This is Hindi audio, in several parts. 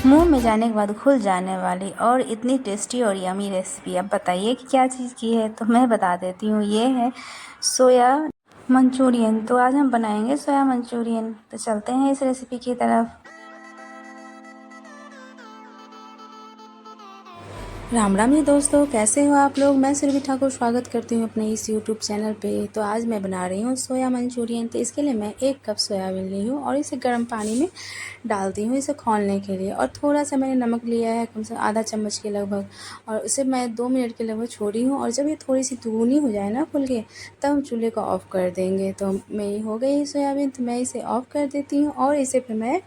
मुंह में जाने के बाद घुल जाने वाली और इतनी टेस्टी और यमी रेसिपी। अब बताइए कि क्या चीज़ की है, तो मैं बता देती हूँ। ये है सोया मंचूरियन। तो आज हम बनाएंगे सोया मंचूरियन। तो चलते हैं इस रेसिपी की तरफ। राम राम जी दोस्तों, कैसे हो आप लोग। मैं सुरभि ठाकुर स्वागत करती हूँ अपने इस यूट्यूब चैनल पे। तो आज मैं बना रही हूँ सोया मंचूरियन। तो इसके लिए मैं 1 कप सोयाबीन ली हूँ और इसे गर्म पानी में डालती हूँ इसे खौलने के लिए। और थोड़ा सा मैंने नमक लिया है, कम से कम आधा चम्मच के लगभग, और उसे मैं 2 मिनट के लगभग छोड़ी हूँ। और जब ये थोड़ी सी दुगुनी हो जाए ना फुल के, तब हम चूल्हे को ऑफ़ कर देंगे। तो मेरी हो गई सोयाबीन, तो मैं इसे ऑफ़ कर देती हूँ और इसे फिर मैं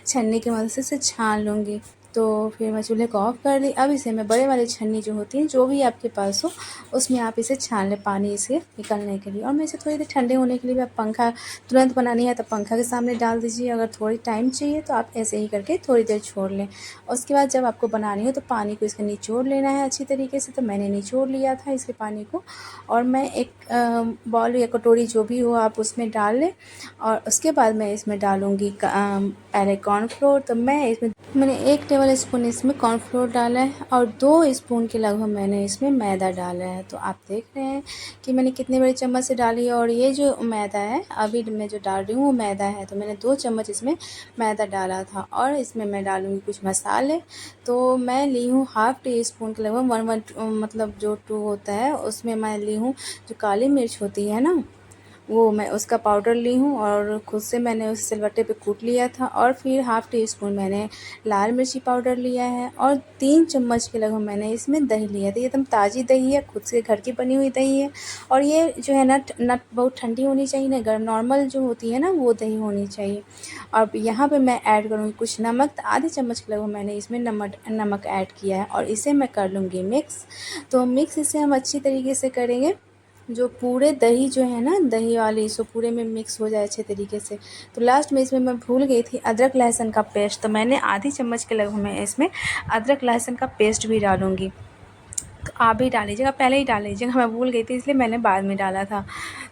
छन्नी की मदद से इसे छान लूँगी। तो फिर मैं चूल्हे को ऑफ़ कर दी। अब इसे मैं बड़े वाली छन्नी जो होती है, जो भी आपके पास हो, उसमें आप इसे छान लें पानी इसे निकलने के लिए। और मैं इसे थोड़ी देर ठंडे होने के लिए भी, आप पंखा तुरंत बनानी है तो पंखा के सामने डाल दीजिए। अगर थोड़ी टाइम चाहिए तो आप ऐसे ही करके थोड़ी देर छोड़ लें। उसके बाद जब आपको बनानी हो तो पानी को इसका निचोड़ लेना है अच्छी तरीके से। तो मैंने निचोड़ लिया था इसके पानी को, और मैं एक बॉल या कटोरी जो भी हो आप उसमें डाल लें। और उसके बाद मैं इसमें डालूँगी पहले कॉर्नफ्लोर। तो मैंने 1 टेबल स्पून इसमें कॉर्नफ्लोर डाला है और 2 स्पून के लगभग मैंने इसमें मैदा डाला है। तो आप देख रहे हैं कि मैंने कितने बड़े चम्मच से डाली है। और ये जो मैदा है अभी मैं जो डाल रही हूँ वो मैदा है। तो मैंने 2 चम्मच इसमें मैदा डाला था। और इसमें मैं डालूँगी कुछ मसाले। तो मैं ली हूँ हाफ़ टी स्पून के लगभग, 1 मतलब जो 2 होता है उसमें मैं ली हूँ जो काली मिर्च होती है ना, वो मैं उसका पाउडर ली हूँ। और खुद से मैंने उस सिलबट्टे पे कूट लिया था। और फिर हाफ़ टी स्पून मैंने लाल मिर्ची पाउडर लिया है। और 3 चम्मच के लगभग मैंने इसमें दही लिया था। ये एकदम ताज़ी दही है, खुद से घर की बनी हुई दही है। और ये जो है ना बहुत ठंडी होनी चाहिए, ना गर्म, नॉर्मल जो होती है ना वो दही होनी चाहिए। और यहाँ पे मैं ऐड करूँगी कुछ नमक। तो आधे चम्मच के लगभग मैंने इसमें नमक ऐड किया है। और इसे मैं कर लूँगी मिक्स। तो मिक्स इसे हम अच्छी तरीके से करेंगे, जो पूरे दही जो है ना, दही वाली, सो पूरे में मिक्स हो जाए अच्छे तरीके से। तो लास्ट में इसमें मैं भूल गई थी अदरक लहसुन का पेस्ट। तो मैंने आधी चम्मच के लगभग मैं इसमें अदरक लहसुन का पेस्ट भी डालूँगी। तो आप भी डाल लीजिएगा, पहले ही डाल लीजिएगा, मैं भूल गई थी इसलिए मैंने बाद में डाला था।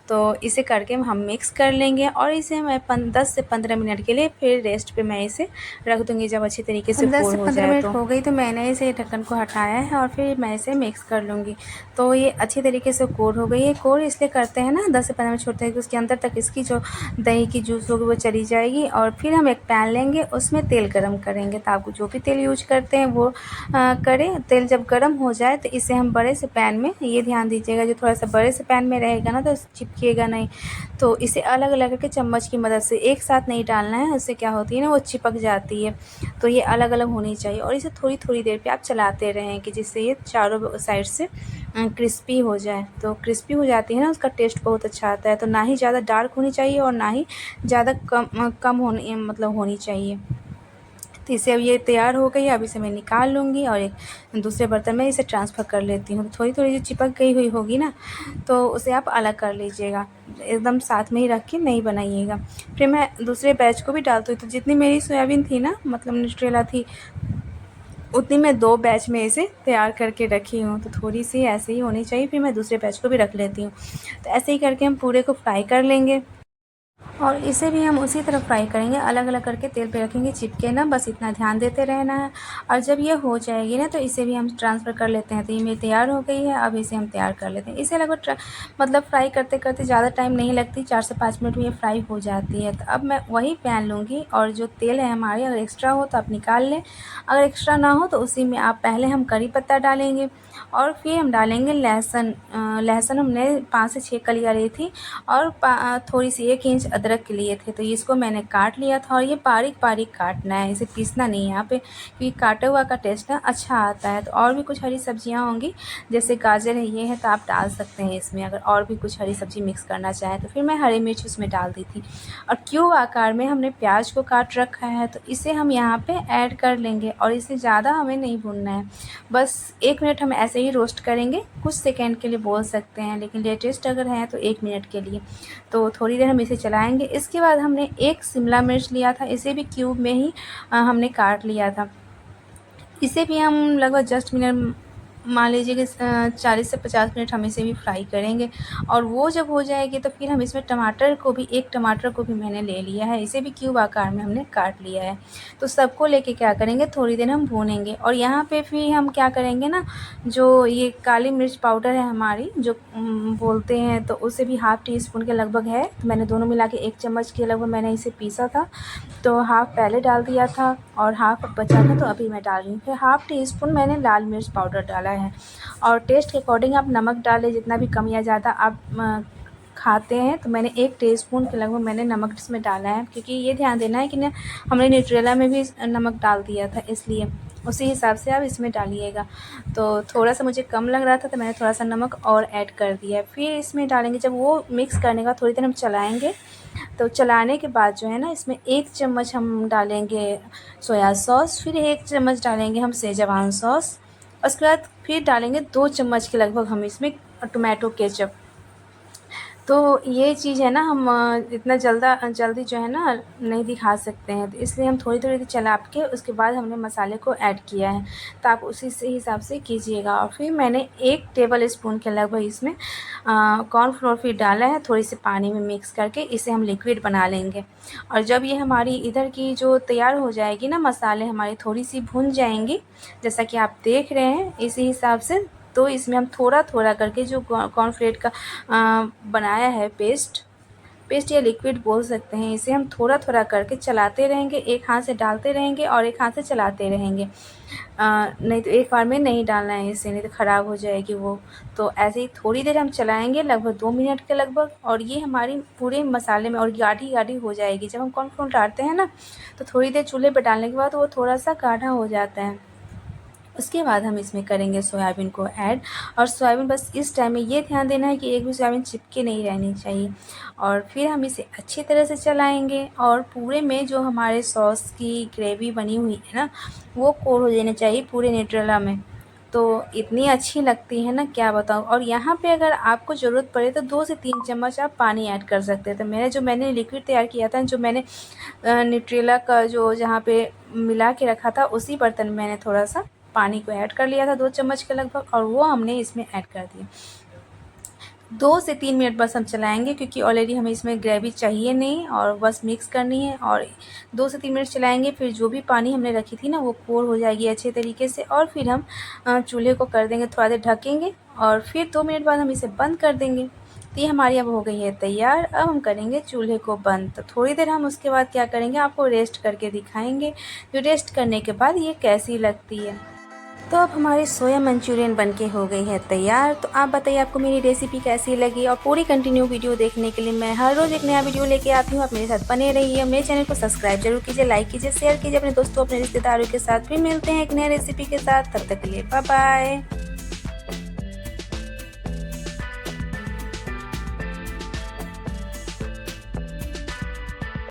तो इसे करके हम मिक्स कर लेंगे। और इसे मैं 10 से 15 मिनट के लिए फिर रेस्ट पे मैं इसे रख दूँगी, जब अच्छी तरीके से 10 से 15 मिनट हो गई तो मैंने इसे ढक्कन को हटाया है और फिर मैं इसे मिक्स कर लूँगी। तो ये अच्छी तरीके से कोर हो गई है। कोर इसलिए करते हैं ना 10 से 15 मिनट छोड़ते हैं कि उसके अंदर तक इसकी जो दही की जूस होगी वो चली जाएगी। और फिर हम एक पैन लेंगे, उसमें तेल गरम करेंगे। तो आपको जो भी तेल यूज करते हैं वो करें। तेल जब गरम हो जाए तो इसे हम बड़े से पैन में, ये ध्यान दीजिएगा, जो थोड़ा सा बड़े से पैन में रहेगा ना तो चिपकेगा नहीं। तो इसे अलग अलग करके चम्मच की मदद से, एक साथ नहीं डालना है, उससे क्या होती है ना, वो चिपक जाती है। तो ये अलग अलग होनी चाहिए। और इसे थोड़ी थोड़ी देर पे आप चलाते रहें कि जिससे ये चारों साइड से क्रिस्पी हो जाए। तो क्रिस्पी हो जाती है ना, उसका टेस्ट बहुत अच्छा आता है। तो ना ही ज़्यादा डार्क होनी चाहिए और ना ही ज़्यादा कम होनी, मतलब होनी चाहिए। तो इसे अब ये तैयार हो गई है। अब इसे मैं निकाल लूँगी और एक दूसरे बर्तन में इसे ट्रांसफ़र कर लेती हूँ। थोड़ी थोड़ी जो चिपक गई हुई होगी ना, तो उसे आप अलग कर लीजिएगा, एकदम साथ में ही रख के नहीं बनाइएगा। फिर मैं दूसरे बैच को भी डालती हूँ। तो जितनी मेरी सोयाबीन थी ना, मतलब न्यूट्रेला थी, उतनी मैं 2 बैच में इसे तैयार करके रखी हूँ। तो थोड़ी सी ऐसे ही होनी चाहिए, फिर मैं दूसरे बैच को भी रख लेती हूँ। तो ऐसे ही करके हम पूरे को फ्राई कर लेंगे। और इसे भी हम उसी तरह फ्राई करेंगे, अलग अलग करके तेल पे रखेंगे, चिपके ना, बस इतना ध्यान देते रहना है। और जब ये हो जाएगी ना तो इसे भी हम ट्रांसफ़र कर लेते हैं। तो ये मेरी तैयार हो गई है। अब इसे हम तैयार कर लेते हैं। इसे लगभग मतलब फ्राई करते करते ज़्यादा टाइम नहीं लगती, 4 से 5 मिनट में ये फ्राई हो जाती है। तो अब मैं वही पैन लूँगी और जो तेल है हमारे, अगर एक्स्ट्रा हो तो आप निकाल लें, अगर एक्स्ट्रा ना हो तो उसी में आप पहले हम करी पत्ता डालेंगे और फिर हम डालेंगे लहसुन। लहसुन हमने 5 से 6 कलियाँ ली थी और थोड़ी सी 1 इंच अदरक के लिए थे। तो इसको मैंने काट लिया था। और ये बारीक बारीक काटना है, इसे पीसना नहीं है यहाँ पे, क्योंकि काटा हुआ का टेस्ट ना अच्छा आता है। तो और भी कुछ हरी सब्जियाँ होंगी, जैसे गाजर है, ये है, तो आप डाल सकते हैं इसमें, अगर और भी कुछ हरी सब्ज़ी मिक्स करना चाहें तो। फिर मैं हरी मिर्च उसमें डाल दी थी। और क्यूब आकार में हमने प्याज को काट रखा है, तो इसे हम यहाँ पे ऐड कर लेंगे। और इसे ज़्यादा हमें नहीं भूनना है, बस 1 मिनट हम ऐसे ही रोस्ट करेंगे, कुछ सेकंड के लिए बोल सकते हैं, लेकिन लेटेस्ट अगर है तो 1 मिनट के लिए। तो थोड़ी देर हम इसे चलाएंगे। इसके बाद हमने 1 शिमला मिर्च लिया था, इसे भी क्यूब में ही हमने काट लिया था। इसे भी हम लगभग जस्ट मान लीजिए कि 40 से 50 मिनट हम इसे भी फ्राई करेंगे। और वो जब हो जाएगी तो फिर हम इसमें टमाटर को भी, एक टमाटर को भी मैंने ले लिया है, इसे भी क्यूब आकार में हमने काट लिया है। तो सबको लेके क्या करेंगे, थोड़ी देर हम भूनेंगे। और यहाँ पे फिर हम क्या करेंगे ना, जो ये काली मिर्च पाउडर है हमारी जो बोलते हैं, तो उसे भी ½ टी स्पून के लगभग है। तो मैंने दोनों मिला के 1 चम्मच के लगभग मैंने इसे पीसा था, तो हाफ़ पहले डाल दिया था और हाफ़ बचा था, तो अभी मैं डाल रही हूँ। फिर ½ टी स्पून मैंने लाल मिर्च पाउडर डाला है। और टेस्ट के अकॉर्डिंग आप नमक डालें, जितना भी कम या ज़्यादा आप खाते हैं। तो मैंने 1 टीस्पून के लगभग मैंने नमक इसमें डाला है, क्योंकि ये ध्यान देना है कि ना हमने न्यूट्रेला में भी नमक डाल दिया था, इसलिए उसी हिसाब से आप इसमें डालिएगा। तो थोड़ा सा मुझे कम लग रहा था, तो मैंने थोड़ा सा नमक और ऐड कर दिया। फिर इसमें डालेंगे, जब वो मिक्स करने का थोड़ी देर हम चलाएँगे, तो चलाने के बाद जो है ना, इसमें 1 चम्मच हम डालेंगे सोया सॉस, फिर 1 चम्मच डालेंगे हम शेज़वान सॉस, उसके बाद फिर डालेंगे 2 चम्मच के लगभग हम इसमें टोमेटो केचप। तो ये चीज़ है ना, हम इतना जल्दी जो है ना नहीं दिखा सकते हैं, तो इसलिए हम थोड़ी-थोड़ी देर चला के उसके बाद हमने मसाले को ऐड किया है। तो आप उसी से हिसाब से कीजिएगा। और फिर मैंने 1 टेबल स्पून के लगभग इसमें कॉर्नफ्लोर फिर डाला है, थोड़ी सी पानी में मिक्स करके इसे हम लिक्विड बना लेंगे। और जब ये हमारी इधर की जो तैयार हो जाएगी ना, मसाले हमारी थोड़ी सी भुन जाएंगी, जैसा कि आप देख रहे हैं इसी हिसाब से, तो इसमें हम थोड़ा-थोड़ा करके जो कॉर्नफ्लेक्स का बनाया है पेस्ट या लिक्विड बोल सकते हैं, इसे हम थोड़ा-थोड़ा करके चलाते रहेंगे। एक हाथ से डालते रहेंगे और एक हाथ से चलाते रहेंगे। नहीं तो एक बार में नहीं डालना है इसे, नहीं तो ख़राब हो जाएगी वो। तो ऐसे ही थोड़ी देर हम चलाएँगे, लगभग 2 मिनट के लगभग, और ये हमारी पूरे मसाले में और गाढ़ी-गाढ़ी हो जाएगी। जब हम कॉर्नफ्लोर डालते हैं ना, तो थोड़ी देर चूल्हे पे डालने के बाद वो थोड़ा-सा गाढ़ा हो जाता है। उसके बाद हम इसमें करेंगे सोयाबीन को ऐड। और सोयाबीन बस इस टाइम में ये ध्यान देना है कि एक भी सोयाबीन चिपके नहीं रहनी चाहिए। और फिर हम इसे अच्छी तरह से चलाएंगे, और पूरे में जो हमारे सॉस की ग्रेवी बनी हुई है ना, वो कोट हो जानी चाहिए पूरे न्यूट्रेला में। तो इतनी अच्छी लगती है ना, क्या बताऊँ। और यहाँ पे अगर आपको ज़रूरत पड़े तो 2 से 3 चम्मच आप पानी ऐड कर सकते हैं। तो मैंने लिक्विड तैयार किया था, जो मैंने न्यूट्रेला का जो जहाँ पे मिला के रखा था, उसी बर्तन में मैंने थोड़ा सा पानी को ऐड कर लिया था 2 चम्मच के लगभग, और वो हमने इसमें ऐड कर दिया। 2 से 3 मिनट बस हम चलाएंगे, क्योंकि ऑलरेडी हमें इसमें ग्रेवी चाहिए नहीं, और बस मिक्स करनी है। और 2 से 3 मिनट चलाएंगे, फिर जो भी पानी हमने रखी थी ना, वो कोट हो जाएगी अच्छे तरीके से। और फिर हम चूल्हे को कर देंगे, थोड़ा देर ढकेंगे, और फिर 2 मिनट बाद हम इसे बंद कर देंगे। तो ये हमारी अब हो गई है तैयार। अब हम करेंगे चूल्हे को बंद। तो थोड़ी देर हम उसके बाद क्या करेंगे, आपको रेस्ट करके दिखाएंगे, जो रेस्ट करने के बाद ये कैसी लगती है। तो अब हमारी सोया मंचूरियन बनके हो गई है तैयार। तो आप बताइए आपको मेरी रेसिपी कैसी लगी, और पूरी कंटिन्यू वीडियो देखने के लिए मैं हर रोज़ एक नया वीडियो लेके आती हूँ। आप मेरे साथ बने रहिए। मेरे चैनल को सब्सक्राइब जरूर कीजिए, लाइक कीजिए, शेयर कीजिए अपने दोस्तों, अपने रिश्तेदारों के साथ। फिर मिलते हैं एक नए रेसिपी के साथ, तब तक के लिए बाय बाय।